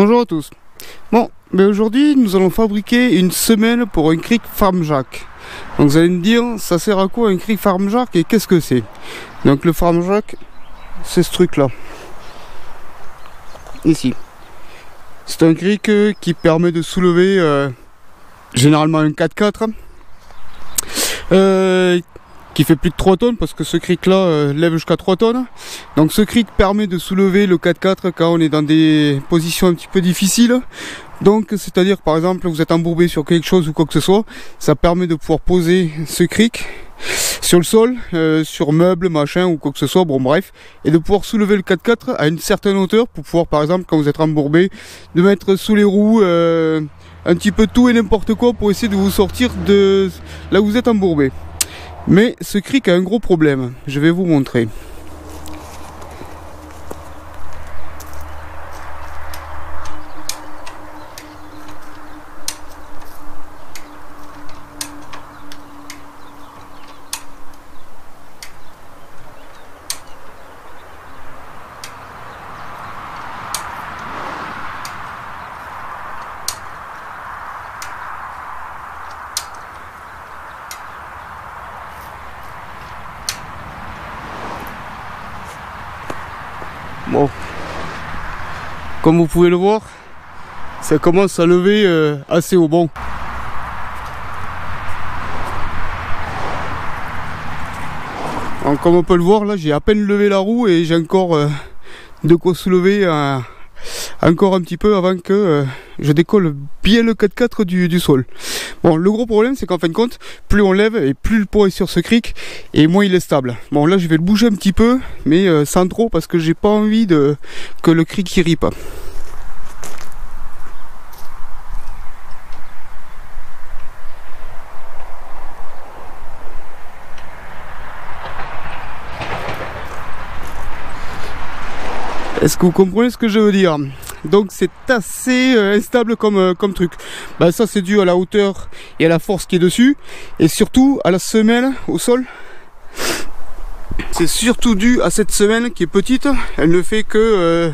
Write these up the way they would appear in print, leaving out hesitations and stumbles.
Bonjour à tous. Bon, aujourd'hui nous allons fabriquer une semelle pour un cric farm-jack. Donc vous allez me dire, ça sert à quoi un cric farm-jack et qu'est-ce que c'est? Donc le farm-jack, c'est ce truc là. Ici. C'est un cric qui permet de soulever généralement un 4x4. Qui fait plus de 3 tonnes parce que ce cric là lève jusqu'à 3 tonnes. Donc ce cric permet de soulever le 4x4 quand on est dans des positions un petit peu difficiles. Donc c'est à dire par exemple vous êtes embourbé sur quelque chose ou quoi que ce soit, ça permet de pouvoir poser ce cric sur le sol, sur meubles, machin ou quoi que ce soit, bon bref, et de pouvoir soulever le 4x4 à une certaine hauteur pour pouvoir par exemple quand vous êtes embourbé, de mettre sous les roues un petit peu tout et n'importe quoi pour essayer de vous sortir de là où vous êtes embourbé. Mais ce cric a un gros problème, je vais vous montrer. Bon, comme vous pouvez le voir, ça commence à lever assez haut. Bon. Donc, comme on peut le voir, là j'ai à peine levé la roue et j'ai encore de quoi soulever encore un petit peu avant que je décolle bien le 4x4 du sol. Bon, le gros problème c'est qu'en fin de compte, plus on lève et plus le poids est sur ce cric et moins il est stable. Bon, là je vais le bouger un petit peu, mais sans trop parce que j'ai pas envie que le cric y ripe. Est-ce que vous comprenez ce que je veux dire? Donc c'est assez instable comme truc. Bah, ça c'est dû à la hauteur et à la force qui est dessus. Et surtout à la semelle au sol. C'est surtout dû à cette semelle qui est petite. Elle ne fait que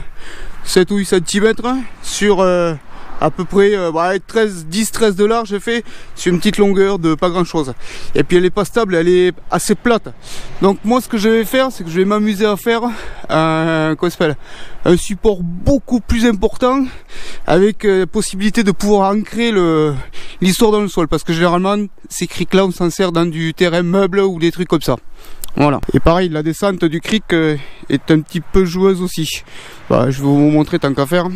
7 ou 8 cm sur à peu près 10-13 de large, je fais sur une petite longueur de pas grand chose. Et puis elle est pas stable, elle est assez plate. Donc moi ce que je vais faire, c'est que je vais m'amuser à faire un support beaucoup plus important avec possibilité de pouvoir ancrer l'histoire dans le sol. Parce que généralement ces crics là on s'en sert dans du terrain meuble ou des trucs comme ça. Voilà. Et pareil, la descente du cric est un petit peu joueuse aussi. Bah, je vais vous montrer tant qu'à faire.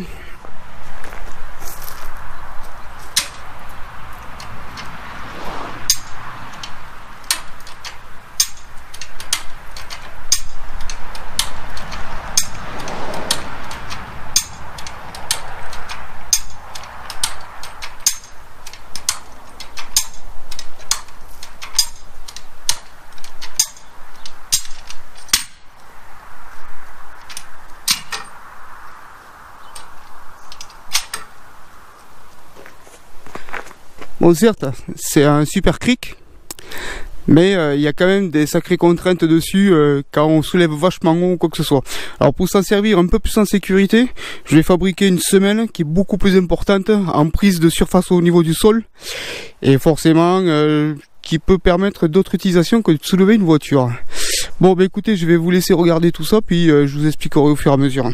Bon, certes, c'est un super cric, mais il y a quand même des sacrées contraintes dessus quand on soulève vachement haut ou quoi que ce soit. Alors pour s'en servir un peu plus en sécurité, je vais fabriquer une semelle qui est beaucoup plus importante en prise de surface au niveau du sol et forcément qui peut permettre d'autres utilisations que de soulever une voiture. Bon, bah écoutez, je vais vous laisser regarder tout ça, puis je vous expliquerai au fur et à mesure.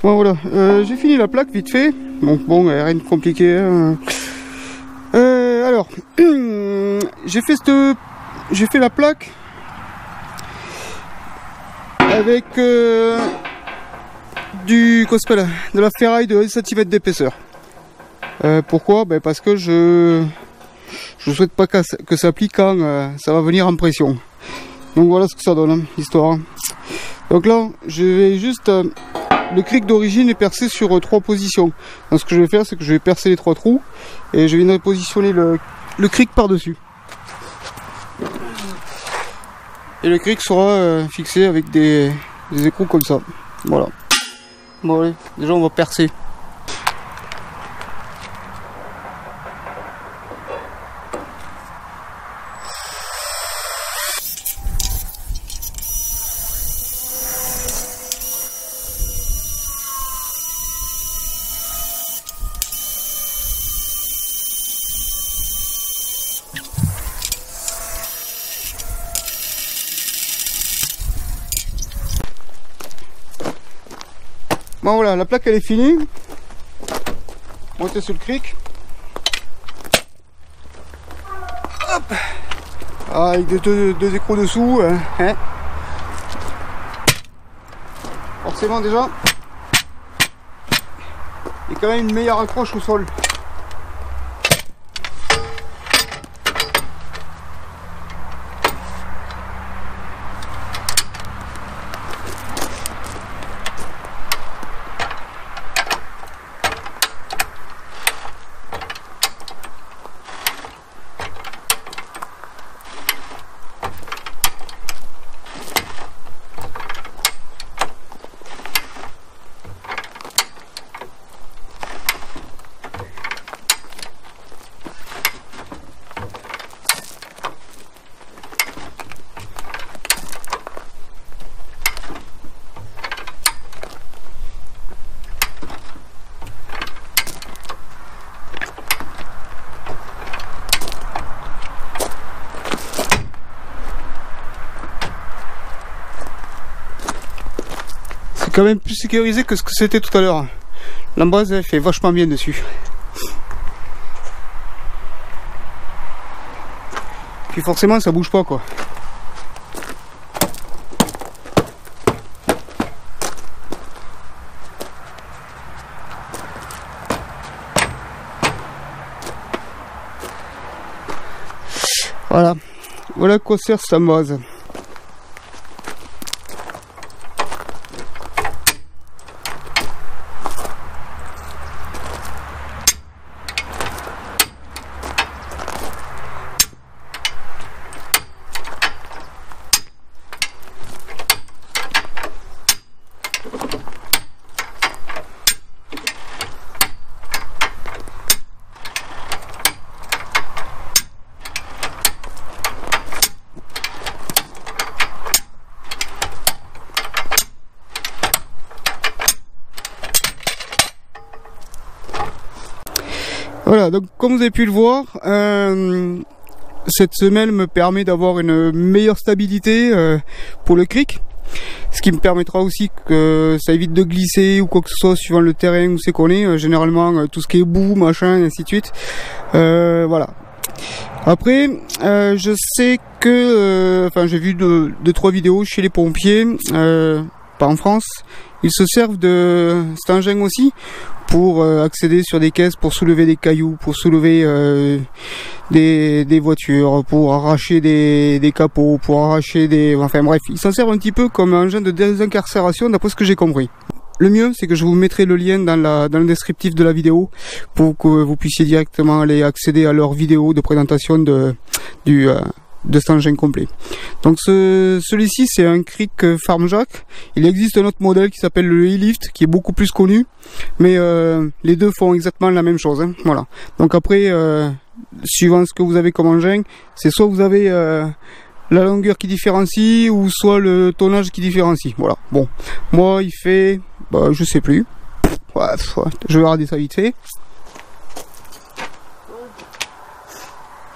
Bon voilà, j'ai fini la plaque vite fait, donc bon, rien de compliqué. Alors, j'ai fait la plaque avec de la ferraille de 1 cm d'épaisseur. Pourquoi? Ben parce que je souhaite pas que ça plie quand ça va venir en pression. Donc voilà ce que ça donne, hein, l'histoire. Donc là, je vais juste... le cric d'origine est percé sur 3 positions. Donc ce que je vais faire, c'est que je vais percer les 3 trous et je vais positionner le cric par-dessus. Et le cric sera fixé avec des écrous comme ça. Voilà. Bon allez, déjà on va percer. Bon voilà, la plaque elle est finie. Montez sur le cric. Hop. Ah, avec deux écrous dessous. Hein. Forcément déjà, il y a quand même une meilleure accroche au sol. Quand même plus sécurisé que ce que c'était tout à l'heure. L'embrase elle fait vachement bien dessus. Puis forcément ça bouge pas quoi. Voilà. Voilà à quoi sert cette embrase. Voilà, donc comme vous avez pu le voir, cette semelle me permet d'avoir une meilleure stabilité pour le cric, ce qui me permettra aussi que ça évite de glisser ou quoi que ce soit suivant le terrain où c'est qu'on est, généralement tout ce qui est boue, machin, et ainsi de suite. Voilà. Après, je sais que, enfin j'ai vu 2-3 vidéos chez les pompiers, pas en France, ils se servent de cet engin aussi pour accéder sur des caisses, pour soulever des cailloux, pour soulever des voitures, pour arracher des capots, pour arracher des... Enfin bref, ils s'en servent un petit peu comme un engin de désincarcération d'après ce que j'ai compris. Le mieux, c'est que je vous mettrai le lien dans le descriptif de la vidéo pour que vous puissiez directement aller accéder à leur vidéo de présentation de cet engin complet. Donc celui-ci c'est un cric Farmjack. Il existe un autre modèle qui s'appelle le E-Lift qui est beaucoup plus connu, mais les deux font exactement la même chose, hein. Voilà. Donc après, suivant ce que vous avez comme engin, c'est soit vous avez la longueur qui différencie ou soit le tonnage qui différencie. Voilà. Bon, moi il fait, je sais plus. Ouais, je vais regarder ça vite fait.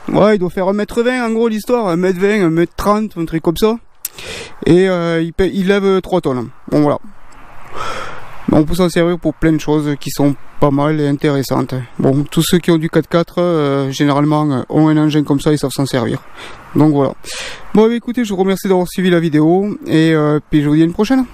Ouais, il doit faire 1m20 en gros l'histoire, 1m20, 1m30, un truc comme ça. Et il lève 3 tonnes. Bon voilà. On peut s'en servir pour plein de choses qui sont pas mal et intéressantes. Bon, tous ceux qui ont du 4x4, généralement, ont un engin comme ça, ils savent s'en servir. Donc voilà. Bon, écoutez, je vous remercie d'avoir suivi la vidéo, et puis je vous dis à une prochaine.